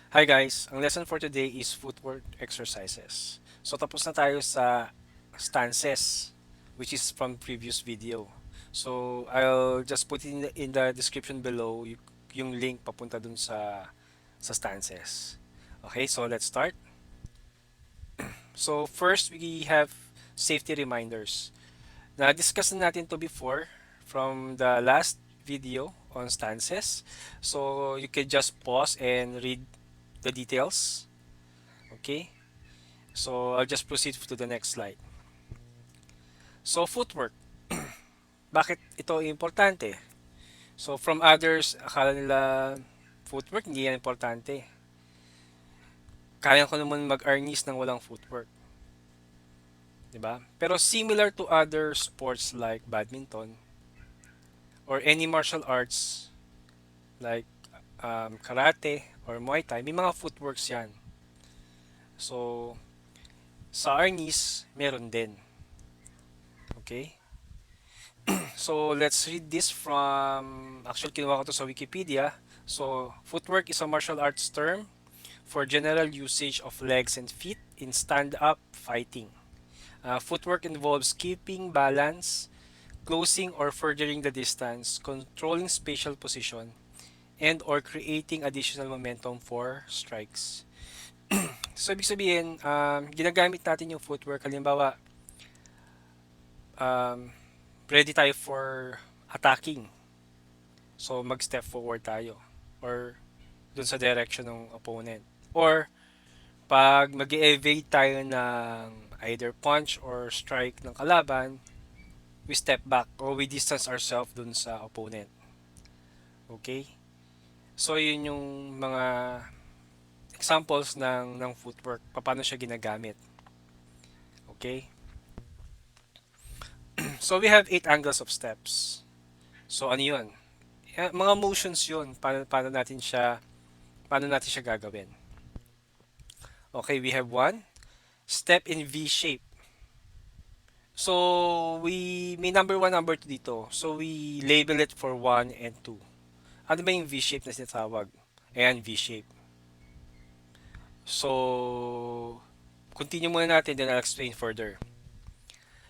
Hi guys, ang lesson for today is footwork exercises. So tapos na tayo sa stances which is from previous video. So I'll just put in the description below yung link papunta dun sa stances. Okay, so let's start. So first we have safety reminders. Na-discuss na natin to before from the last video on stances. So you can just pause and read the details. Okay? So I'll just proceed to the next slide. So footwork, bakit ito importante? So from others, akala nila footwork hindi yan importante. Kaya ko naman mag-arnis ng walang footwork, 'di ba? Pero similar to other sports like badminton or any martial arts like karate or Muay Thai, may mga footworks yan. So sa arnis, meron din. Okay? So let's read this from, actually kinuha ko to sa Wikipedia. So footwork is a martial arts term for general usage of legs and feet in stand-up fighting. Footwork involves keeping balance, closing or furthering the distance, controlling spatial position, and or creating additional momentum for strikes. So ibig sabihin, ginagamit natin yung footwork. Halimbawa, um, ready tayo for attacking. So mag-step forward tayo or dun sa direction ng opponent. Or pag mag-evade tayo ng either punch or strike ng kalaban, we step back or we distance ourselves dun sa opponent. Okay? So yun yung mga examples ng footwork, paano siya ginagamit. Okay? So we have 8 angles of steps. So ano yun? Mga motions yun, paano natin siya gagawin. Okay, we have one, step in V shape. So, we may number 1, number 2 dito. So, we label it for 1 and 2. Ano ba yung V-shape na sinatawag? Ayan, V-shape. So, continue muna natin, then I'll explain further.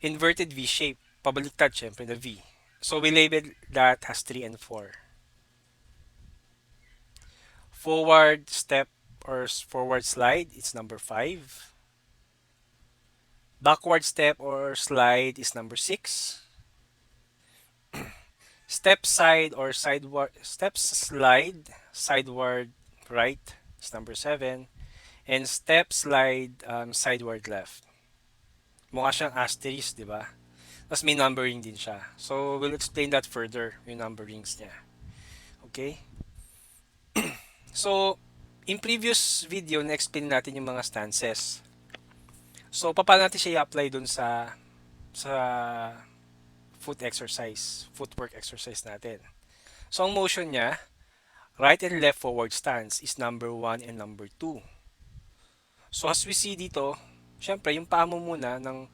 Inverted V-shape. Pabaliktad, syempre, na V. So, we label that as 3 and 4. Forward step or forward slide, it's number 5. Backward step or slide is number 6. Step side or step slide sideward right is number 7. And step slide sideward left. Mukha siyang asterisk, di ba? Tapos may numbering din siya. So, we'll explain that further, yung numberings niya. Okay? So, in previous video, na-explain natin yung mga stances. So, paano natin siya i-apply dun sa footwork exercise natin. So, ang motion niya, right and left forward stance is number 1 and number 2. So, as we see dito, syempre, yung paa mo muna, ng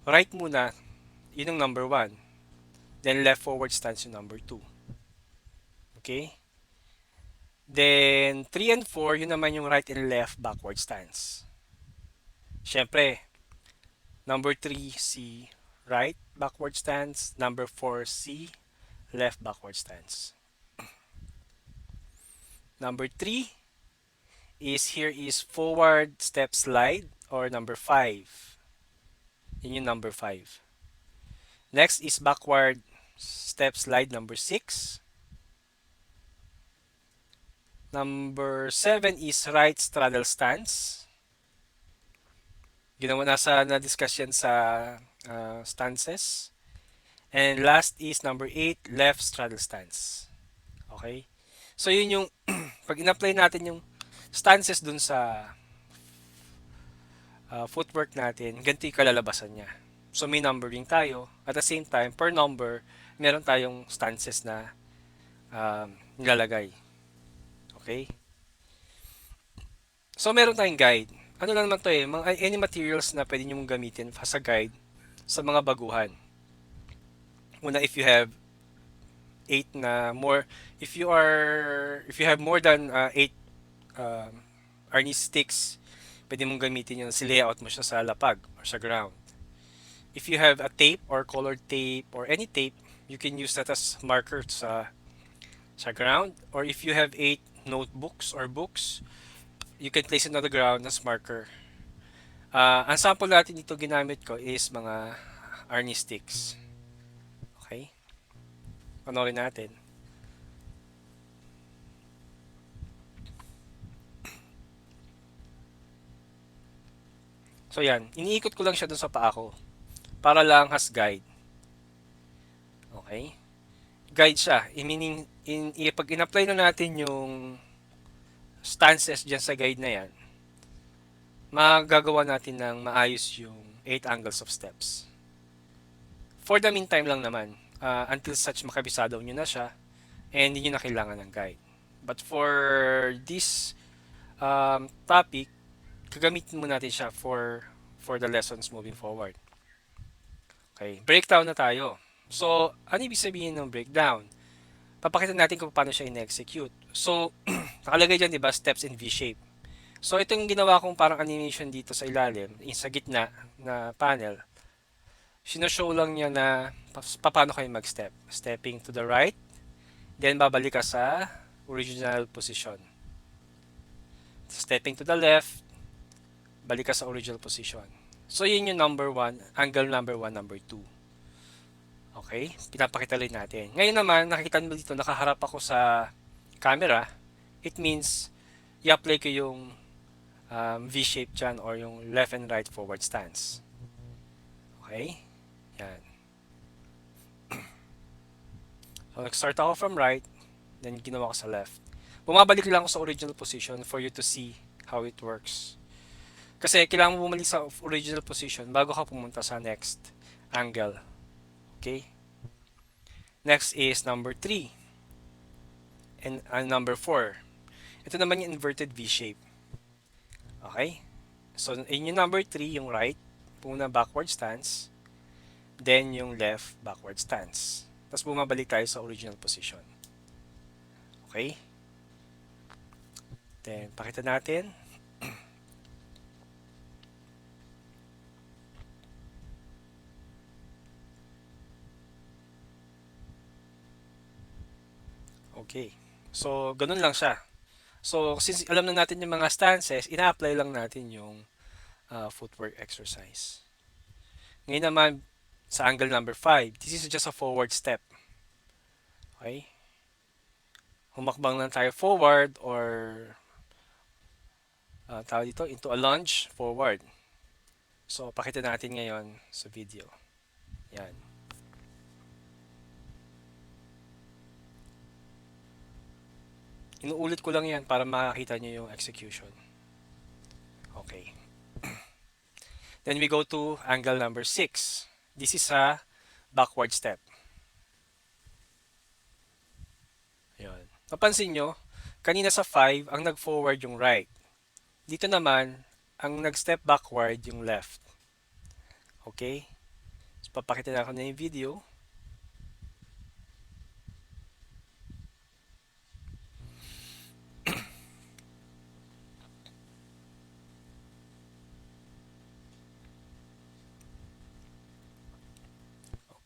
right muna, yun ang number 1. Then, left forward stance yung number 2. Okay? Then, 3 and 4, yun naman yung right and left backward stance. Syempre, number 3, C, right backward stance. Number 4, C, left backward stance. Number 3 is forward step slide or number 5. Yun yung number 5. Next is backward step slide number 6. Number 7 is right straddle stance. Ginawa na-discuss yan sa stances. And last is number 8, left straddle stance. Okay? So yun yung pag in-apply natin yung stances dun sa footwork natin, ganito yung kalalabasan niya. So may numbering tayo. At the same time, per number, meron tayong stances na nilalagay. Okay? So meron tayong guide. Ano lang naman to any materials na pwede nyo mong gamitin as a guide sa mga baguhan. Una, if you have 8 na more, if you have more than 8 Arnis sticks, pwede mong gamitin yun, si-layout mo siya sa lapag or sa ground. If you have a tape or colored tape or any tape, you can use that as marker sa ground. Or if you have 8 notebooks or books, you can place it on the ground as marker. Ang sample natin dito ginamit ko is mga Arnis sticks. Okay? Panoorin natin. So yan, iniikot ko lang siya dun sa paa ko para lang as guide. Okay? Guide siya. Meaning, pag in-apply na natin yung stances dyan sa guide na yan, magagawa natin ng maayos yung 8 angles of steps. For the meantime lang naman, until such makabisado nyo na siya, and hindi nyo na kailangan ng guide. But for this topic, gagamitin mo natin siya for the lessons moving forward. Okay, breakdown na tayo. So, ano ibig sabihin ng breakdown? Papakita natin kung paano siya in-execute. So, nakalagay dyan, di ba, steps in V-shape. So, ito yung ginawa kong parang animation dito sa ilalim, sa gitna na panel. Sinoshow lang niya na paano kayo mag-step. Stepping to the right, then babalik ka sa original position. Stepping to the left, balik ka sa original position. So, yun yung number 1, angle number 1, number 2. Okay? Pinapakita rin natin. Ngayon naman, nakikita mo dito, nakaharap ako sa camera. It means, i-apply ko yung V-shape dyan or yung left and right forward stance. Okay? Yan. So, nag-start ako from right, then ginawa ko sa left. Bumabalik lang ako sa original position for you to see how it works. Kasi kailangan mo bumalik sa original position bago ka pumunta sa next angle. Okay? Next is number 3 and number 4. Ito naman yung inverted V-shape. Okay? So, in yung number 3, yung right, puna backward stance, then yung left backward stance. Tapos bumabalik tayo sa original position. Okay? Then, pakita natin. Okay. So, ganun lang siya. So, since alam na natin yung mga stances, ina-apply lang natin yung footwork exercise. Ngayon naman, sa angle number 5, this is just a forward step. Okay? Humakbang lang tayo forward or tawag dito, into a lunge forward. So, pakita natin ngayon sa video. Yan. Inuulit ko lang yan para makakita nyo yung execution. Okay. Then we go to angle number 6. This is a backward step. Ayan. Napansin nyo, kanina sa 5, ang nag-forward yung right. Dito naman, ang nag-step backward yung left. Okay? So, papakita na ako na yung video.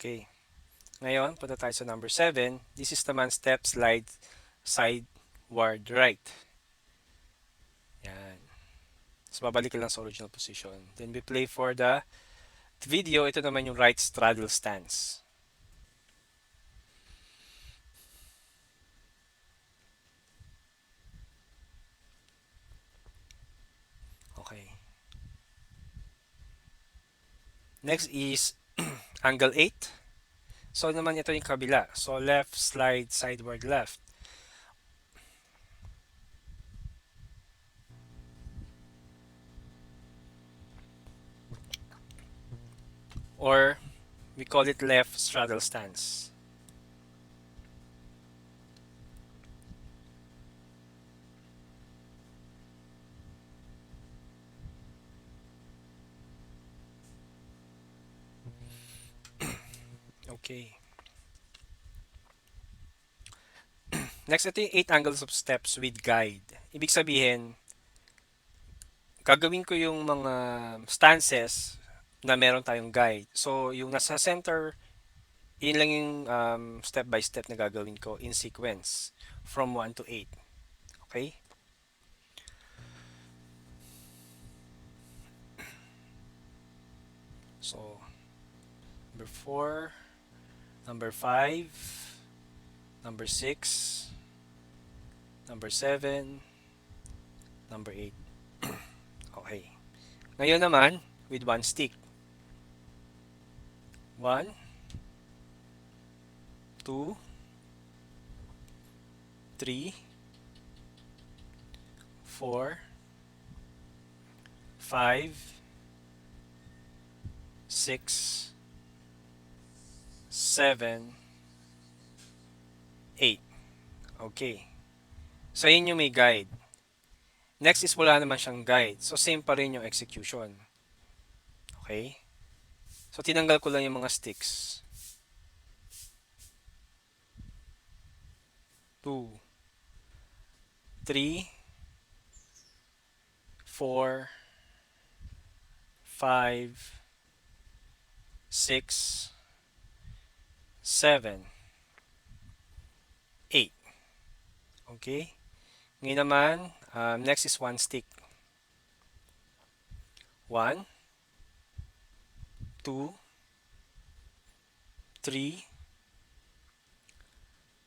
Okay. Ngayon, punta tayo sa number 7. This is naman step, slide, sideward right. Yan. So, babalik lang sa original position. Then, we play for the video. Ito naman yung right straddle stance. Okay. Next is angle 8. So, naman ito yung kabila. So, left, slide, sideward, left. Or, we call it left straddle stance. Okay. Next, ito yung 8 angles of steps with guide. Ibig sabihin, gagawin ko yung mga stances na meron tayong guide. So, yung nasa center, yun lang yung step by step na gagawin ko in sequence from 1 to 8. Okay? So, number 4, number 5, number 6, number 7, number 8. Okay. Ngayon naman, with one stick. 1, 2, 3, 4, 5, 6, 7, 8. Okay. Sa inyo may guide. Next is wala naman siyang guide. So, same pa rin yung execution. Okay? So, tinanggal ko lang yung mga sticks. 2, 3, 4, 5, 6, 7, 8. Okay? Ngayon naman, next is one stick. 1, 2, 3,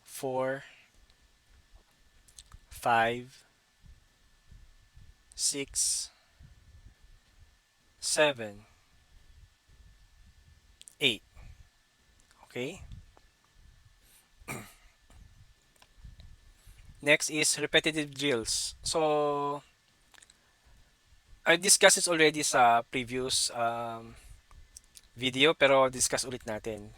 4, 5, 6, 7, 8. Okay? Next is repetitive drills. So, I discussed this already sa previous video, pero discuss ulit natin.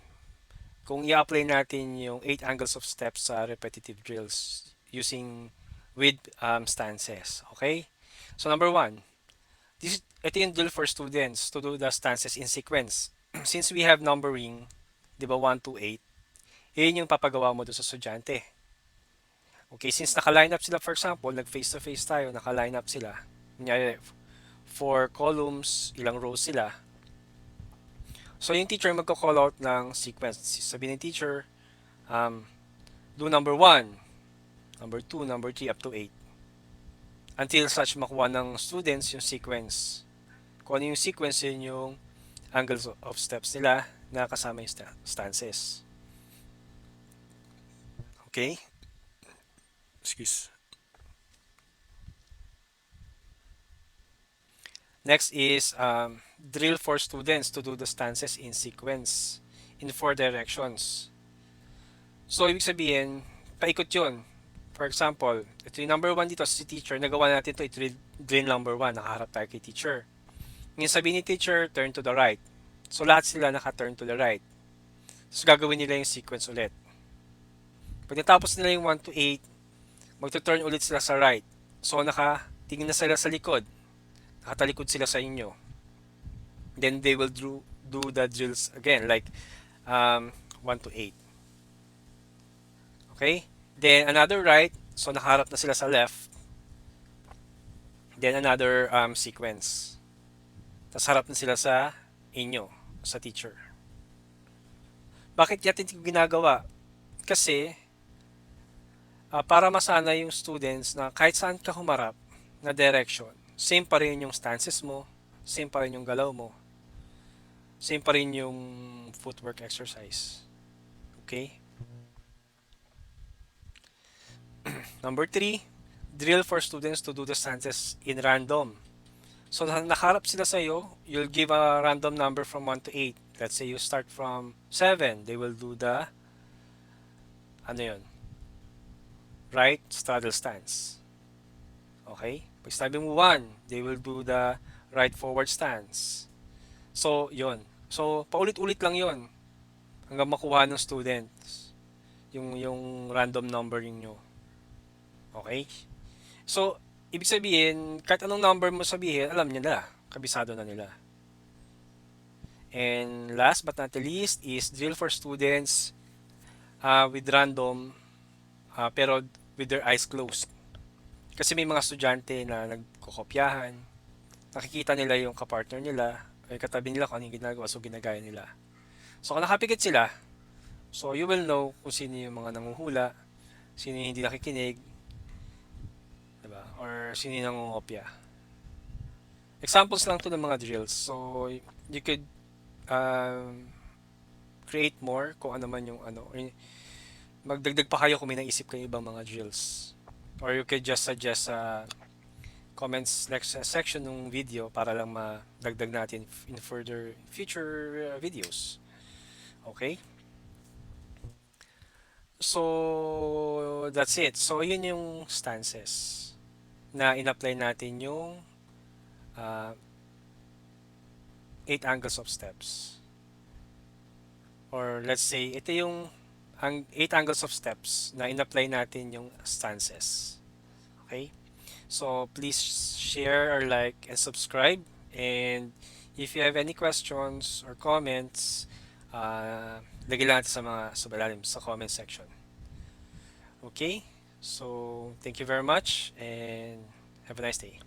Kung i-apply natin yung 8 angles of steps sa repetitive drills using with stances. Okay? So, number 1. Ito yung drill for students to do the stances in sequence. Since we have numbering, di ba 1 to 8, yun yung papagawa mo doon sa estudyante. Okay, since naka-line up sila, for example, nag-face to face tayo, naka-line up sila. Kunyari, 4 columns, ilang rows sila. So, yung teacher magko-call out ng sequence. Sabi ng teacher, do number 1, number 2, number 3, up to 8. Until such makuha ng students yung sequence. Kung ano yung sequence, yun yung angles of steps nila na kasama yung stances. Okay? Excuse. Next is drill for students to do the stances in sequence in 4 directions. So, ibig sabihin, paikot yun. For example, ito yung number 1 dito si teacher. Nagawa natin ito drill number 1. Nakaharap tayo kay teacher. Ngayon sabihin ni teacher, turn to the right. So, lahat sila naka-turn to the right. So, gagawin nila yung sequence ulit. Pag natapos nila yung 1 to 8, magto-turn ulit sila sa right. So, nakatingin na sila sa likod. Nakatalikod sila sa inyo. Then, they will do the drills again, like 1 to 8. Okay? Then, another right. So, nakaharap na sila sa left. Then, another sequence. Tapos, harap na sila sa inyo, sa teacher. Bakit natin ito ginagawa? Kasi, para masana yung students na kahit saan ka humarap na direction, same pa rin yung stances mo, same pa rin yung galaw mo, same pa rin yung footwork exercise. Okay? Number 3, drill for students to do the stances in random. So, nakaharap sila sa iyo, you'll give a random number from 1 to 8. Let's say you start from 7, they will do the right straddle stance. Okay? Pag sabi mo 1, they will do the right forward stance. So, yon. So, paulit-ulit lang yon hanggang makuha ng students yung random numbering nyo. Okay? So, ibig sabihin, kahit anong number mo sabihin, alam nila. Kabisado na nila. And last but not the least is drill for students with random pero with their eyes closed. Kasi may mga estudyante na nagkokopyahan, nakikita nila yung kapartner nila, ay katabi nila kung ano yung ginagawa, so ginagaya nila. So kung nakapikit sila, so you will know kung sino yung mga nanguhula, sino yung hindi nakikinig, diba? Or sino yung nangungopya. Examples lang to ng mga drills. So you could um, create more kung ano man yung ano. Or magdagdag pa kayo kung may naisip kayo ibang mga drills. Or you could just suggest sa comments next section ng video para lang madagdag natin in further future videos. Okay? So, that's it. So, yun yung stances na in-apply natin yung uh, 8 angles of steps. Or let's say, ito yung 8 angles of steps na in-apply natin yung stances. Okay? So, please share or like and subscribe. And if you have any questions or comments, lagay lang natin sa mga sa comment section. Okay? So, thank you very much and have a nice day.